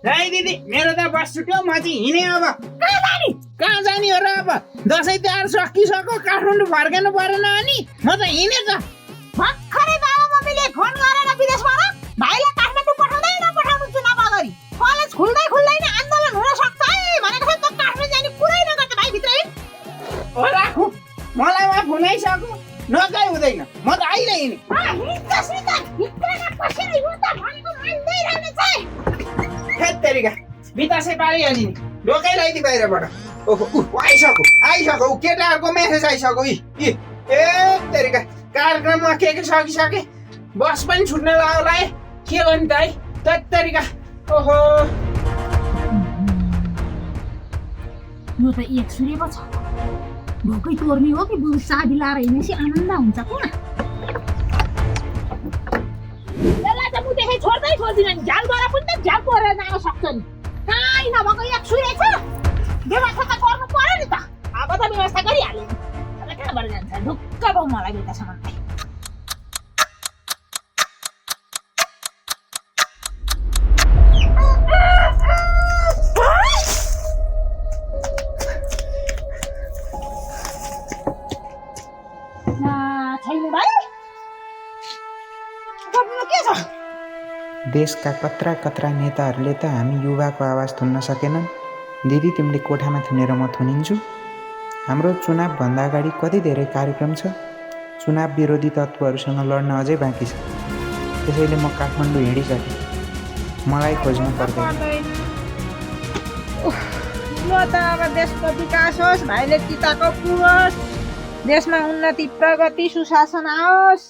है दिदी मेरो त बस छुट्यो म चाहिँ हिँडे अब कहाँ जाने हो र अब दसैँ तिहार सकिसक्यो काठमाडौँ फर्किनु परेन अनि म त हिँडे त भर्खरै बाबा मम्मीले फोन गरेर विदेशबाट भाइलाई काठमाडौँ पठाउँदै नपठाउनु चुनाव अगाडि कलेज खुल्दै नै आन्दोलन हुन सक्छ है भनेको छ। त काठमाडौँ जाने कुरै नगर्छ भाइ भित्रै ओ राखु मलाई मा फोन आइसक्यो नगई हुँदैन म त अहिले हिँडेँ हेत तेरिका बितासे पारिहाल्यो नि ढोकै लगाइदिए बाहिरबाट ओहो आइसक्यो केटाहरूको मेसेज आइसक्यो ए तेरिका कार्यक्रममा के सकिसके बस पनि छुट्ने लाग्यो के गर्ने त है त्यही तरिका ओहो यो त एक सूर्य पो छ ढोकै तोर्ने हो कि बुढी साडी लाएर हिँडेपछि आनन्द हुन्छ क्या यसलाई त म देखेँ छोड्दिनँ नि झ्यालबाट पनि त झ्याल तोरेर जान सक्छ नि काहीँ नभएको एक सूर्य छ व्यवस्था त गर्नु पर्यो नि त अब त व्यवस्था गरिहाल्यो नि कहाँबाट जान्छ ढुक्क भयो मलाई बेटासम्म देशका कत्रा नेताहरूले त हामी युवाको आवाज थुन्न सकेनन्। दिदी तिमीले कोठामा थुनेर म थुनिन्छु। हाम्रो चुनावभन्दा अगाडि कति धेरै कार्यक्रम छ। चुनाव विरोधी तत्त्वहरूसँग लड्न अझै बाँकी छ। त्यसैले म काठमाडौँ हिँडिसकेँ। मलाई खोज्नु पर्दैन। यो त अब देशको विकास होस् भाइले चिताको पुगोस् देशमा उन्नति प्रगति सुशासन आओस्।